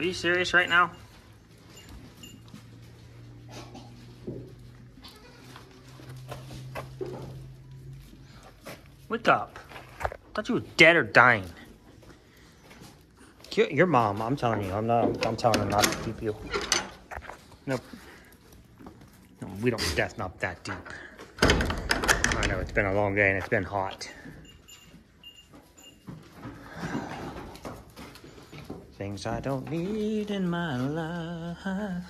Are you serious right now? Wake up. I thought you were dead or dying. Your mom, I'm telling you, I'm telling her not to keep you. Nope. No, we don't death not that deep. I know it's been a long day and it's been hot. Things I don't need in my life.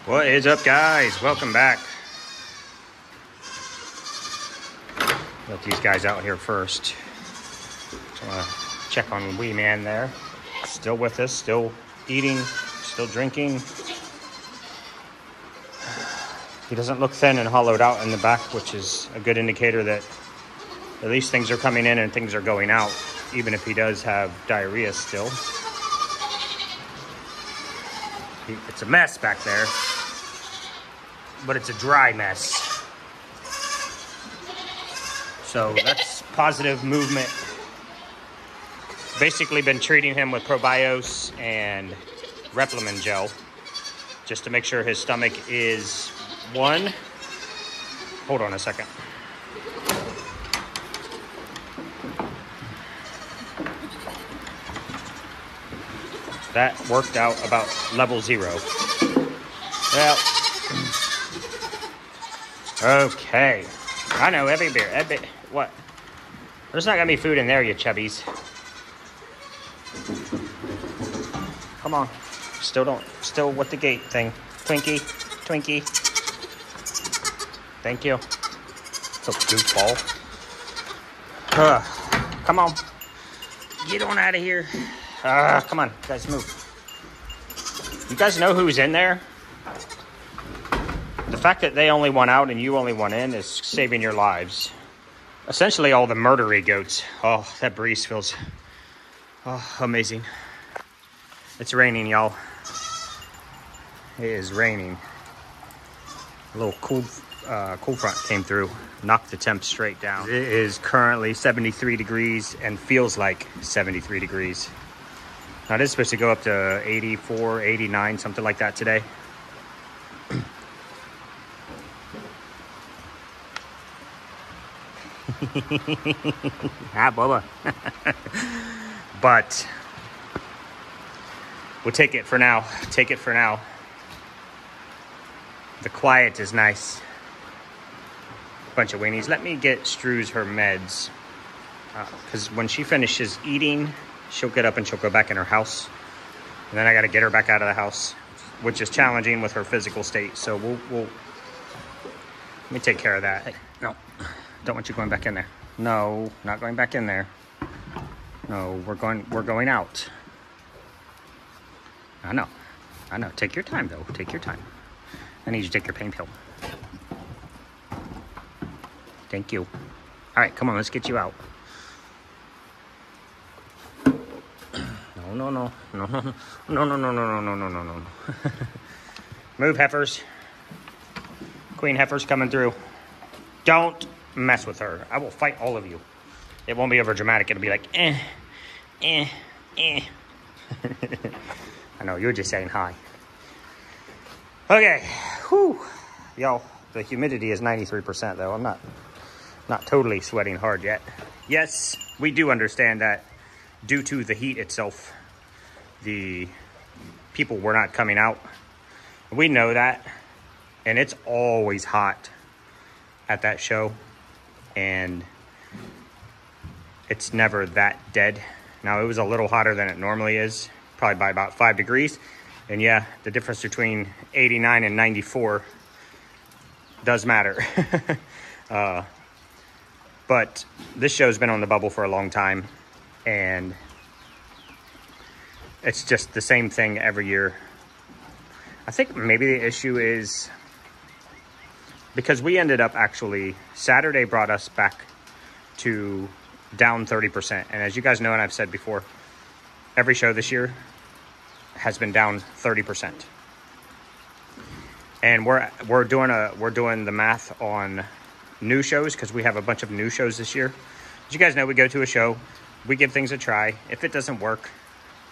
What is up, guys? Welcome back. Let these guys out here first. Just want to check on Wee Man there. Still with us, still eating, still drinking. He doesn't look thin and hollowed out in the back, which is a good indicator that at least things are coming in and things are going out, even if he does have diarrhea still. It's a mess back there, but it's a dry mess. So that's positive movement. Basically been treating him with Probios and Replimon gel just to make sure his stomach is one. Hold on a second. That worked out about level 0. Well, okay. I know, every beer, what? There's not gonna be food in there, you chubbies. Come on. Still with the gate thing. Twinkie. Thank you. So goofball. Come on. Get on out of here. Come on, guys, move. You guys know who's in there? The fact that they only went out and you only went in is saving your lives. Essentially all the murdery goats. Oh, that breeze feels amazing. It's raining, y'all. It is raining. A little cool front came through, knocked the temp straight down. It is currently 73 degrees and feels like 73 degrees. Now, it is supposed to go up to 84, 89, something like that today. Ah, Bubba. But we'll take it for now. The quiet is nice. Bunch of weenies. Let me get Strews her meds. Because when she finishes eating, she'll get up and she'll go back in her house. And then I got to get her back out of the house, which is challenging with her physical state. So we'll let me take care of that. Hey, no, don't want you going back in there. No, not going back in there. No, we're going out. I know. Take your time, though. Take your time. I need you to take your pain pill. Thank you. All right, come on, let's get you out. No. Move, heifers. Queen heifer's coming through. Don't mess with her. I will fight all of you. It won't be over dramatic. It'll be like, I know, you're just saying hi. Okay, whew. Y'all, the humidity is 93% though. I'm not totally sweating hard yet. Yes, we do understand that due to the heat itself, the people were not coming out. We know that, and it's always hot at that show, and it's never that dead. Now, it was a little hotter than it normally is, probably by about 5 degrees. And yeah, the difference between 89 and 94 does matter. But this show's been on the bubble for a long time, and it's just the same thing every year. I think maybe the issue is because we ended up actually, Saturday brought us back to down 30%. And as you guys know, and I've said before, every show this year has been down 30%. And we're doing the math on new shows because we have a bunch of new shows this year. As you guys know, we go to a show, we give things a try. If it doesn't work,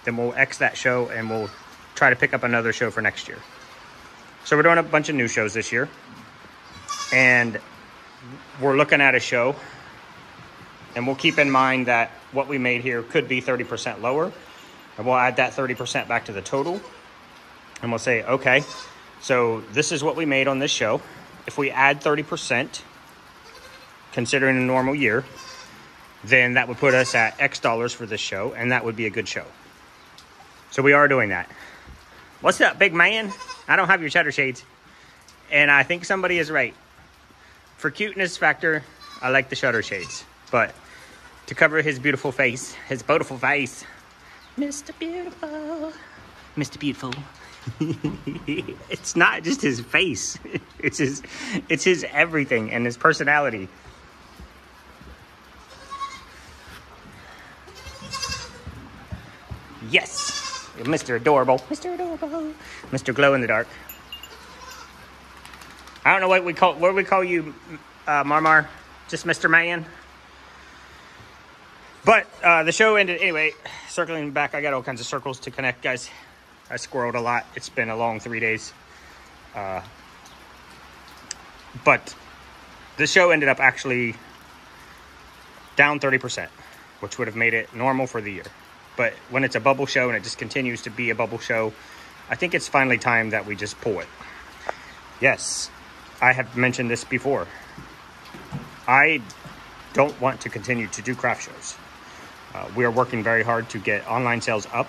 then we'll X that show and we'll try to pick up another show for next year. So we're doing a bunch of new shows this year. And we're looking at a show. And we'll keep in mind that what we made here could be 30% lower. And we'll add that 30% back to the total. And we'll say, okay, so this is what we made on this show. If we add 30%, considering a normal year, then that would put us at X dollars for this show, and that would be a good show. So we are doing that. What's up, big man? I don't have your shutter shades. And I think somebody is right. For cuteness factor, I like the shutter shades. But to cover his beautiful face, Mr. Beautiful, Mr. Beautiful. It's not just his face. It's his everything and his personality. Yes, Mr. Adorable, Mr. Glow in the Dark. I don't know what we call you, Marmar. Just Mr. Man. But the show ended anyway. Circling back, I got all kinds of circles to connect, guys. I squirreled a lot. It's been a long 3 days. But the show ended up actually down 30%, which would have made it normal for the year. But when it's a bubble show and it just continues to be a bubble show, I think it's finally time that we just pull it. Yes, I have mentioned this before. I don't want to continue to do craft shows. We are working very hard to get online sales up.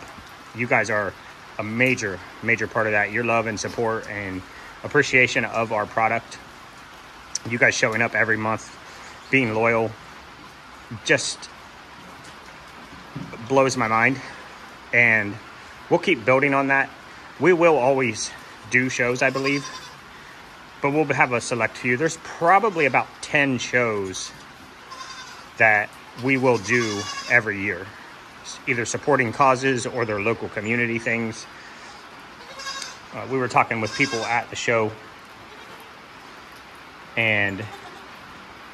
You guys are a major part of that. Your love and support and appreciation of our product. You guys showing up every month, being loyal, just blows my mind. And we'll keep building on that. We will always do shows, I believe, but we'll have a select few. There's probably about 10 shows that we will do every year, either supporting causes or their local community things. We were talking with people at the show, and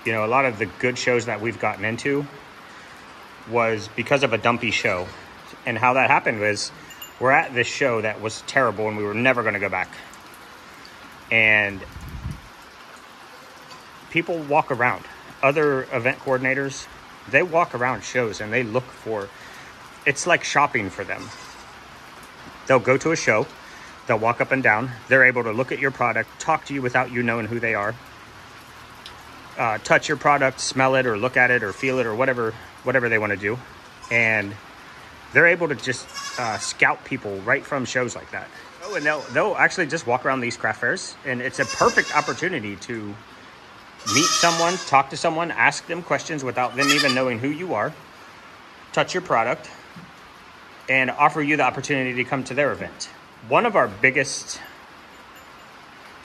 you know, a lot of the good shows that we've gotten into was because of a dumpy show. And how that happened was, we're at this show that was terrible and we were never going to go back. And people walk around. Other event coordinators, they walk around shows and they look for, it's like shopping for them. They'll go to a show, they'll walk up and down, they're able to look at your product, talk to you without you knowing who they are, touch your product, smell it, or look at it, or feel it, or whatever they want to do. And they're able to just scout people right from shows like that. Oh, and they'll actually just walk around these craft fairs, and it's a perfect opportunity to meet someone, talk to someone, ask them questions without them even knowing who you are, touch your product, and offer you the opportunity to come to their event. One of our biggest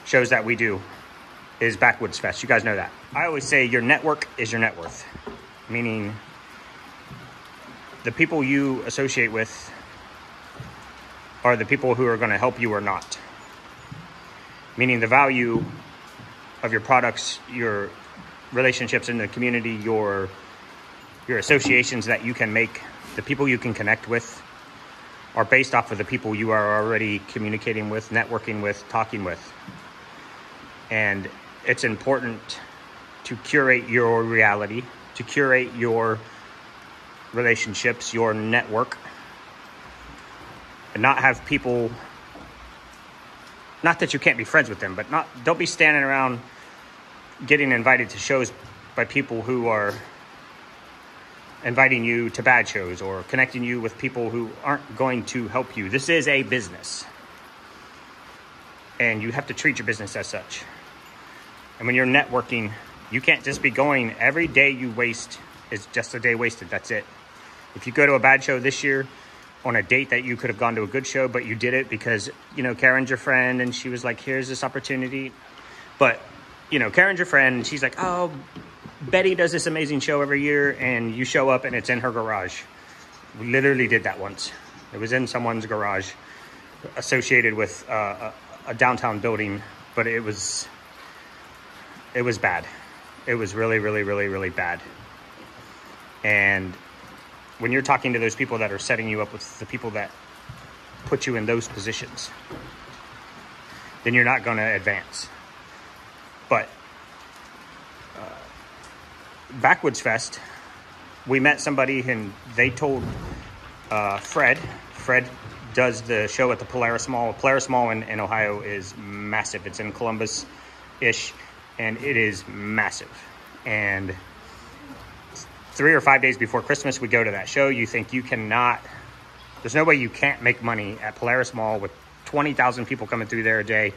shows that we do is Backwoods Fest. You guys know that. I always say your network is your net worth, meaning the people you associate with are the people who are going to help you or not. Meaning the value of your products, your relationships in the community, your associations that you can make, the people you can connect with, are based off of the people you are already communicating with, networking with, talking with. And it's important to curate your reality, to curate your relationships, your network, and not have people, not that you can't be friends with them, but don't be standing around getting invited to shows by people who are inviting you to bad shows or connecting you with people who aren't going to help you. This is a business, and you have to treat your business as such. And when you're networking, you can't just be going, every day you waste is just a day wasted. That's it. If you go to a bad show this year on a date that you could have gone to a good show, but you did it because, you know, Karen's your friend and she was like, here's this opportunity. But, you know, Karen's your friend and she's like, oh, Betty does this amazing show every year, and you show up and it's in her garage. We literally did that once. It was in someone's garage associated with a downtown building, but it was bad. It was really, really, really, really bad. And when you're talking to those people that are setting you up with the people that put you in those positions, then you're not going to advance. But Backwoods Fest, we met somebody and they told Fred. Fred does the show at the Polaris Mall. Polaris Mall in Ohio is massive. It's in Columbus-ish, and it is massive. And 3 or 5 days before Christmas, we go to that show. You think you cannot, there's no way you can't make money at Polaris Mall with 20,000 people coming through there a day,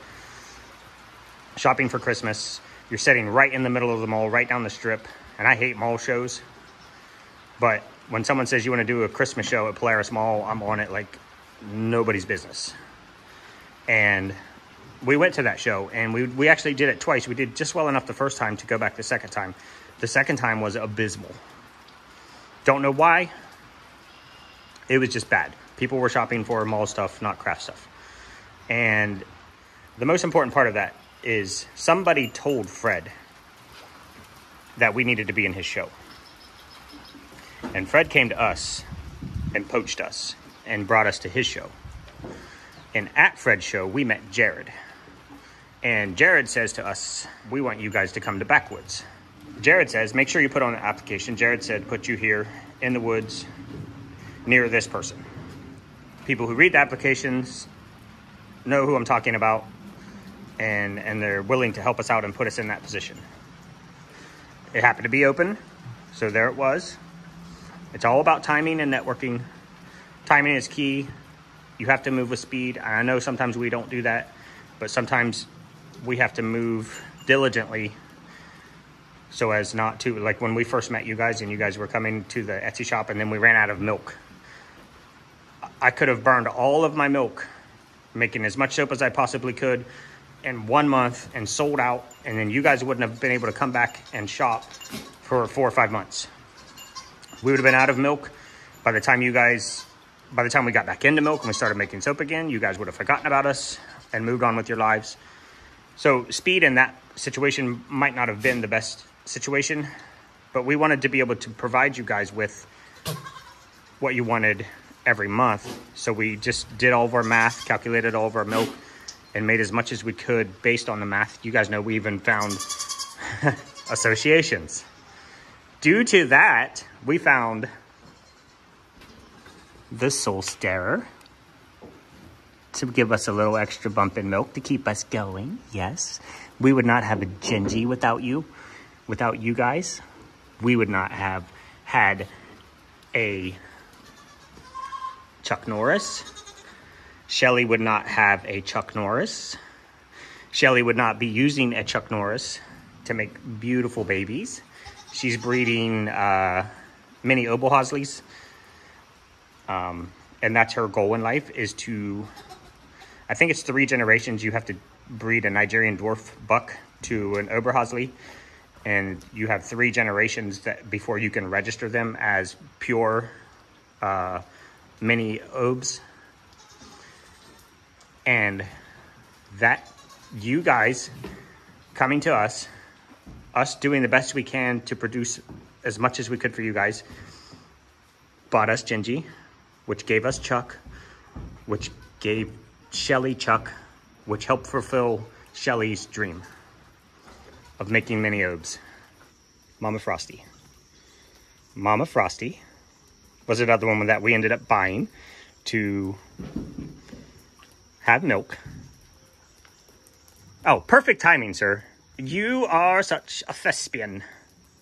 shopping for Christmas. You're sitting right in the middle of the mall, right down the strip. And I hate mall shows. But when someone says you want to do a Christmas show at Polaris Mall, I'm on it like nobody's business. And we went to that show, and we actually did it twice. We did just well enough the first time to go back the second time. The second time was abysmal. Don't know why. It was just bad. People were shopping for mall stuff, not craft stuff. And the most important part of that is somebody told Fred that we needed to be in his show. And Fred came to us and poached us and brought us to his show. And at Fred's show, we met Jared. And Jared says to us, we want you guys to come to Backwoods. Jared says, make sure you put on the application. Jared said, put you here in the woods near this person. People who read the applications know who I'm talking about, and they're willing to help us out and put us in that position. It happened to be open, so there it was. It's all about timing and networking. Timing is key. You have to move with speed. I know sometimes we don't do that, but sometimes we have to move diligently so as not to, like when we first met you guys and you guys were coming to the Etsy shop and then we ran out of milk. I could have burned all of my milk, making as much soap as I possibly could in 1 month and sold out. And then you guys wouldn't have been able to come back and shop for 4 or 5 months. We would have been out of milk by the time we got back into milk and we started making soap again. You guys would have forgotten about us and moved on with your lives. So speed in that situation might not have been the best situation, but we wanted to be able to provide you guys with what you wanted every month. So we just did all of our math, calculated all of our milk, and made as much as we could based on the math. You guys know we even found associations. Due to that, we found the Soul Starer to give us a little extra bump in milk to keep us going. Yes, we would not have a Gingy without you. Without you guys, we would not have had a Chuck Norris. Shelly would not have a Chuck Norris. Shelly would not be using a Chuck Norris to make beautiful babies. She's breeding mini Oberhasleys. And that's her goal in life, is to, I think it's 3 generations. You have to breed a Nigerian dwarf buck to an Oberhasley. And you have 3 generations that before you can register them as pure mini Obs. And that, you guys coming to us doing the best we can to produce as much as we could for you guys, bought us Gingy, which gave us Chuck, which gave Shelly Chuck, which helped fulfill Shelly's dream of making mini Obs. Mama Frosty. Mama Frosty was another one that we ended up buying to have milk. Oh, perfect timing, sir. You are such a thespian.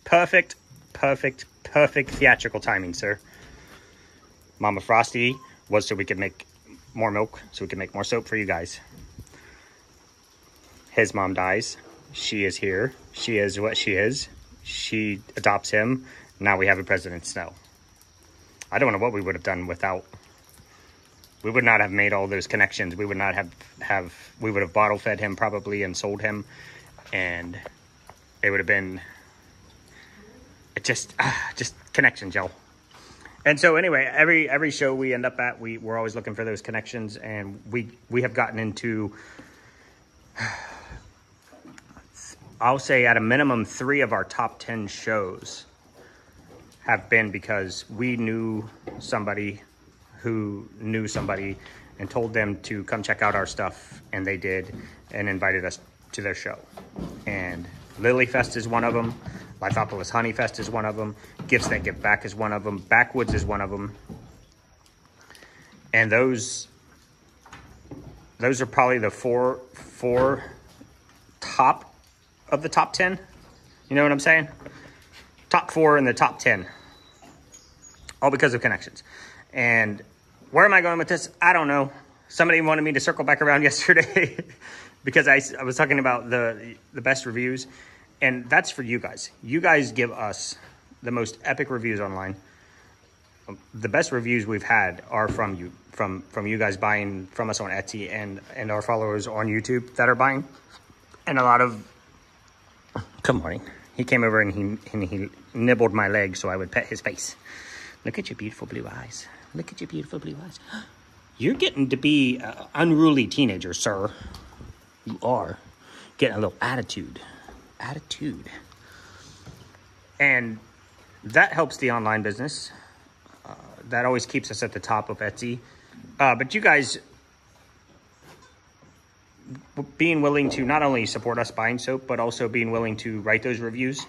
Perfect, perfect, perfect theatrical timing, sir. Mama Frosty was so we could make more milk, so we could make more soap for you guys. His mom dies. She is here. She is what she is. She adopts him. Now we have a President Snow. I don't know what we would have done without. We would not have made all those connections. We would not have we would have bottle fed him probably and sold him. And it would have been just connections, y'all. And so anyway, every show we end up at, we're always looking for those connections, and we have gotten into I'll say at a minimum 3 of our top 10 shows have been because we knew somebody who knew somebody and told them to come check out our stuff, and they did, and invited us to their show. And Lily Fest is one of them. Lithopolis Honey Fest is one of them. Gifts That Give Back is one of them. Backwoods is one of them. And those are probably the four top of the top 10. You know what I'm saying? Top 4 in the top 10. All because of connections. And where am I going with this? I don't know. Somebody wanted me to circle back around yesterday because I was talking about the best reviews. And that's for you guys. You guys give us the most epic reviews online. The best reviews we've had are from you, from you guys buying from us on Etsy and our followers on YouTube that are buying. And a lot of, good morning. He came over and he nibbled my leg so I would pet his face. Look at your beautiful blue eyes. Look at your beautiful blue eyes. You're getting to be an unruly teenager, sir. You are getting a little attitude. And that helps the online business. That always keeps us at the top of Etsy. But you guys being willing to not only support us buying soap, but also being willing to write those reviews,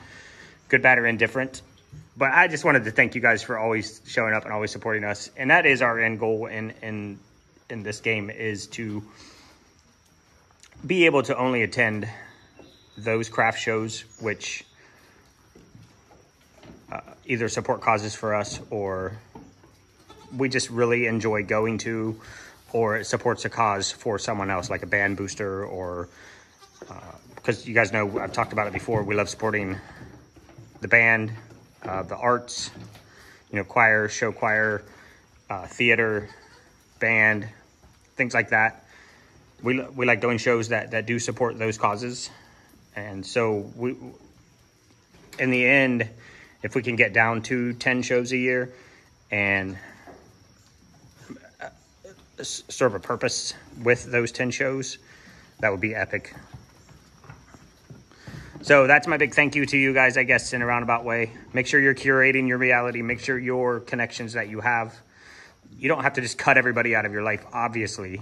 good, bad, or indifferent. But I just wanted to thank you guys for always showing up and always supporting us. And that is our end goal in this game, is to be able to only attend those craft shows which either support causes for us, or we just really enjoy going to, or it supports a cause for someone else, like a band booster, or because you guys know I've talked about it before, we love supporting the band, the arts, you know, choir, show choir, theater, band, things like that. We like doing shows that do support those causes. And so we, in the end, if we can get down to 10 shows a year and serve a purpose with those 10 shows, that would be epic. So that's my big thank you to you guys, I guess, in a roundabout way. Make sure you're curating your reality. Make sure your connections that you have, you don't have to just cut everybody out of your life, obviously,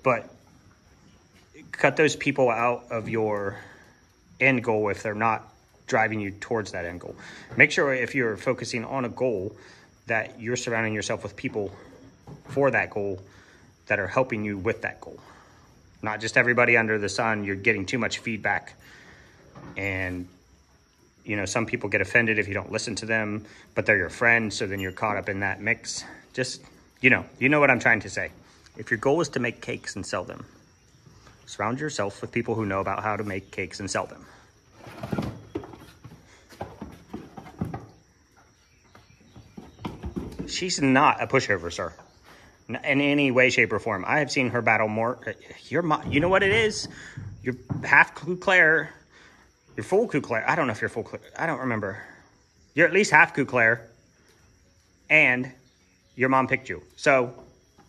but cut those people out of your end goal if they're not driving you towards that end goal. Make sure if you're focusing on a goal that you're surrounding yourself with people for that goal that are helping you with that goal. Not just everybody under the sun. You're getting too much feedback. And, you know, some people get offended if you don't listen to them, but they're your friend, so then you're caught up in that mix. Just, you know what I'm trying to say. If your goal is to make cakes and sell them, surround yourself with people who know about how to make cakes and sell them. She's not a pushover, sir. In any way, shape, or form. I have seen her battle more. You know what it is? You're half Coup Claire. You're full Coup Claire. I don't know if you're full Claire. I don't remember. You're at least half Coup Claire. And your mom picked you. So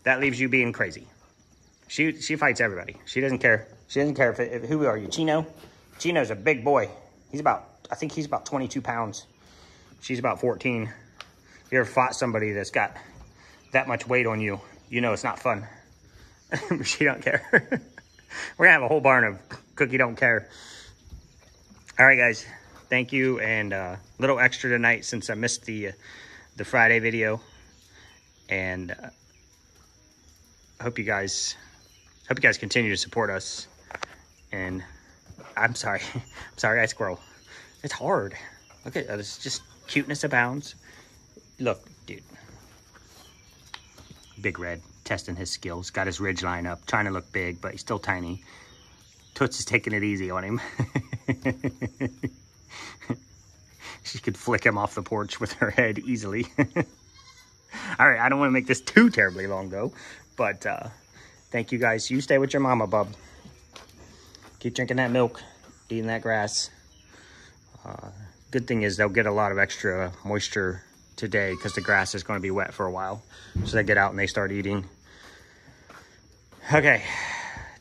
that leaves you being crazy. She fights everybody. She doesn't care. She doesn't care if who are you? Chino? Chino's a big boy. I think he's about 22 pounds. She's about 14. If you ever fought somebody that's got that much weight on you, you know it's not fun. She don't care. We're gonna have a whole barn of Cookie don't care. All right, guys. Thank you. And a little extra tonight since I missed the Friday video. And I hope you guys continue to support us. And I'm sorry. I'm sorry, I squirrel. It's hard. Look at this. Just cuteness abounds. Look, dude. Big Red testing his skills. Got his ridge line up. Trying to look big, but he's still tiny. Toots is taking it easy on him. She could flick him off the porch with her head easily. All right, I don't want to make this too terribly long, though. But thank you, guys. You stay with your mama, bub. Keep drinking that milk, eating that grass. Good thing is they'll get a lot of extra moisture today because the grass is going to be wet for a while. So they get out and they start eating. Okay.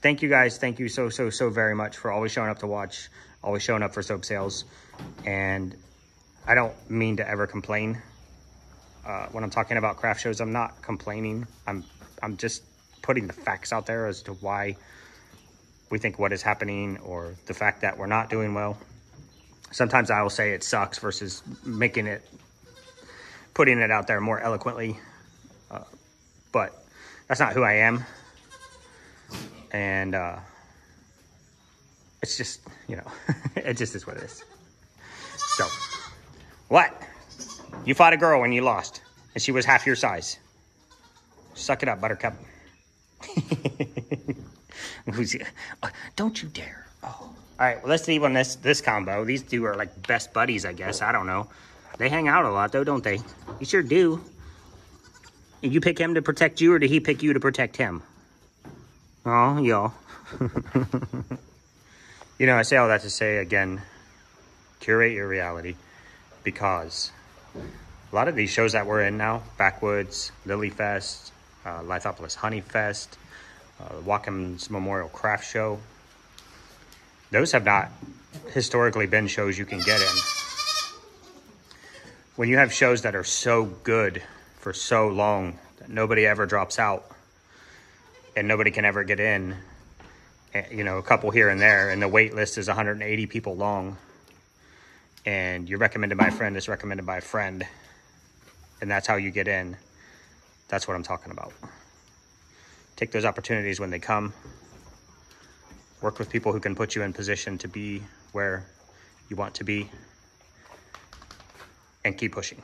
Thank you, guys. Thank you so very much for always showing up to watch, always showing up for soap sales. And I don't mean to ever complain. When I'm talking about craft shows, I'm not complaining. I'm just putting the facts out there as to why we think what is happening, or the fact that we're not doing well. Sometimes I will say it sucks versus putting it out there more eloquently. But that's not who I am. And it's just, you know, it just is what it is. So, what? You fought a girl and you lost, and she was half your size. Suck it up, Buttercup. Don't you dare. Oh. All right, well, let's leave on this combo. These two are like best buddies, I guess. I don't know. They hang out a lot, though, don't they? You sure do. Did you pick him to protect you, or did he pick you to protect him? Oh, y'all. You know, I say all that to say, again, curate your reality, because a lot of these shows that we're in now, Backwoods, Lily Fest, Lithopolis Honey Fest, Watkins Memorial Craft Show, those have not historically been shows you can get in. When you have shows that are so good for so long that nobody ever drops out and nobody can ever get in, you know, a couple here and there, and the wait list is 180 people long, and you're recommended by a friend, is recommended by a friend, and that's how you get in. That's what I'm talking about. Take those opportunities when they come. Work with people who can put you in position to be where you want to be, and keep pushing.